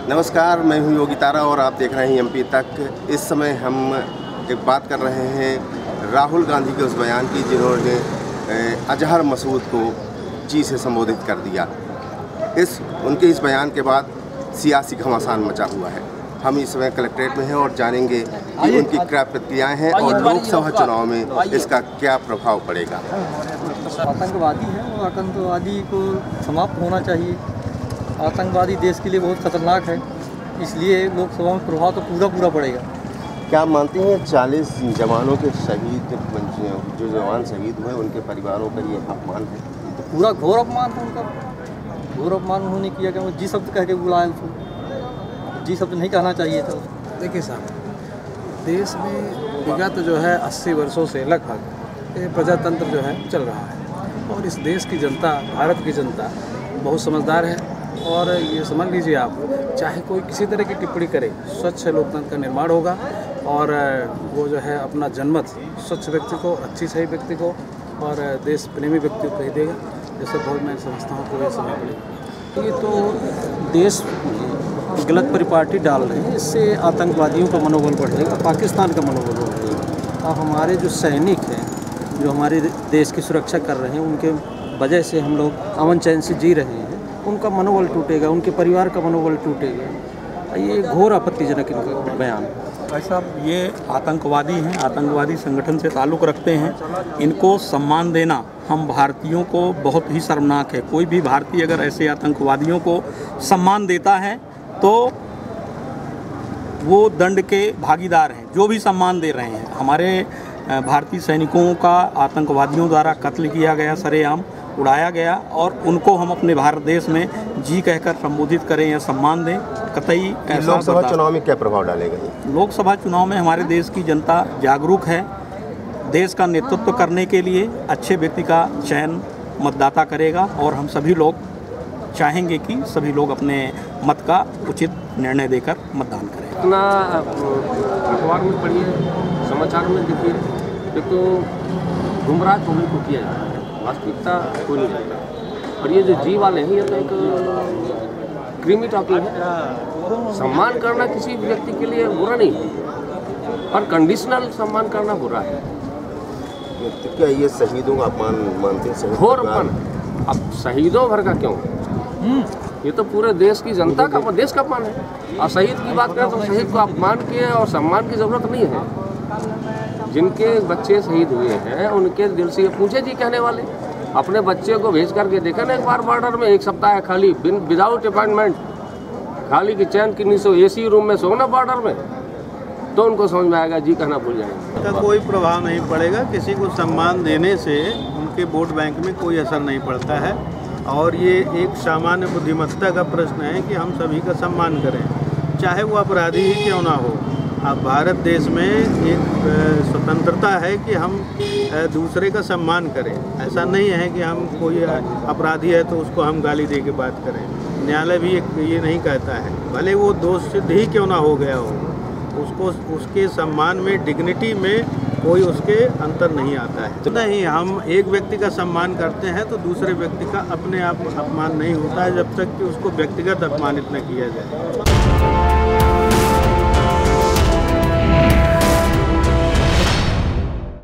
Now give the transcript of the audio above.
नमस्कार, मैं हूं योगी तारा और आप देख रहे हैं एमपी तक। इस समय हम एक बात कर रहे हैं राहुल गांधी के उस बयान की जिन्होंने अजहर मसूद को जी से संबोधित कर दिया। उनके इस बयान के बाद सियासी घमासान मचा हुआ है। हम इस समय कलेक्ट्रेट में हैं और जानेंगे कि उनकी क्या प्रतिक्रियाएँ हैं और लोकसभा चुनाव में इसका क्या प्रभाव पड़ेगा। आतंकवादी है और आतंकवादी को समाप्त होना चाहिए। आतंकवादी देश के लिए बहुत खतरनाक है, इसलिए लोकसभा में प्रभाव तो पूरा पड़ेगा। क्या आप मानती हैं 40 जवानों के शहीद जो जवान शहीद हुए उनके परिवारों का ये अपमान है? तो पूरा घोर अपमान है उनका, घोर अपमान उन्होंने किया। क्या जी शब्द कह के बुलाया उसको, जी शब्द नहीं कहना चाहिए था। देखिए साहब, देश में विगत जो है 80 वर्षों से लगभग प्रजातंत्र जो है चल रहा है और इस देश की जनता, भारत की जनता बहुत समझदार है। और ये समझ लीजिए आप, चाहे कोई किसी तरह की टिप्पणी करे, स्वच्छ लोकतंत्र का निर्माण होगा और वो जो है अपना जनमत स्वच्छ व्यक्ति को, अच्छी सही व्यक्ति को और देश प्रेमी व्यक्ति को कह देगा। जैसे बहुत मैं समझता हूँ कोई समय पड़ेगा। ये तो देश गलत परिपाटी डाल रहे हैं, इससे आतंकवादियों का मनोबल बढ़ेगा, पाकिस्तान का मनोबल बढ़ेगा। और हमारे जो सैनिक हैं, जो हमारे देश की सुरक्षा कर रहे हैं, उनके वजह से हम लोग अमन चैन से जी रहे हैं, उनका मनोबल टूटेगा, उनके परिवार का मनोबल टूटेगा। ये घोर आपत्तिजनक इनका बयान। भाई साहब, ये आतंकवादी हैं, आतंकवादी संगठन से ताल्लुक़ रखते हैं। इनको सम्मान देना हम भारतीयों को बहुत ही शर्मनाक है। कोई भी भारतीय अगर ऐसे आतंकवादियों को सम्मान देता है तो वो दंड के भागीदार हैं। जो भी सम्मान दे रहे हैं, हमारे भारतीय सैनिकों का आतंकवादियों द्वारा कत्ल किया गया, सरेआम उड़ाया गया और उनको हम अपने भारत देश में जी कहकर संबोधित करें या सम्मान दें, कतई ऐसा। लोकसभा चुनाव में क्या प्रभाव डालेगा? लोकसभा चुनाव में हमारे देश की जनता जागरूक है। देश का नेतृत्व करने के लिए अच्छे व्यक्ति का चयन मतदाता करेगा और हम सभी लोग चाहेंगे कि सभी लोग अपने मत का उचित निर्णय देकर मतदान करें। इतना अखबार में पढ़िए, समाचार में देखिए, एक तो गुमराह पब्लिक को किया जा रहा है, वास्तविकता कोई नहीं जानता। और ये जो जी वाले हैं, ये तो एक क्रीमी टॉकिंग है। सम्मान करना किसी व्यक्ति के लिए बुरा नहीं है, पर कंडीशनल सम्मान करना बुरा है। तो क्या ये शहीदों का अपमान मानते हैं? घोर अपमान। अब शहीदों भर का क्यों? ये तो पूरे देश की जनता का, देश का अपमान है। और शहीद की बात करें तो शहीद को अपमान की और सम्मान की ज़रूरत नहीं है। जिनके बच्चे शहीद हुए हैं उनके दिल से पूछे जी कहने वाले, अपने बच्चे को भेज करके देखा ना एक बार बॉर्डर में, एक सप्ताह खाली विदाउट अपॉइंटमेंट, खाली की चैन की नीचे एसी रूम में सोना बॉर्डर में, तो उनको समझ में आएगा, जी कहना भूल जाएंगे। का कोई प्रभाव नहीं पड़ेगा। किसी को सम्मान देने से उनके वोट बैंक में कोई असर नहीं पड़ता है। और ये एक सामान्य बुद्धिमत्ता का प्रश्न है कि हम सभी का सम्मान करें, चाहे वो अपराधी ही क्यों ना हो। अब भारत देश में एक स्वतंत्रता है कि हम दूसरे का सम्मान करें। ऐसा नहीं है कि हम कोई अपराधी है तो उसको हम गाली दे के बात करें। न्यायालय भी ये नहीं कहता है, भले वो दोष सिद्ध ही क्यों ना हो गया हो, उसको उसके सम्मान में, डिग्निटी में कोई उसके अंतर नहीं आता है। तो नहीं, हम एक व्यक्ति का सम्मान करते हैं तो दूसरे व्यक्ति का अपने आप अपमान नहीं होता है, जब तक कि उसको व्यक्तिगत अपमानित न किया जाए।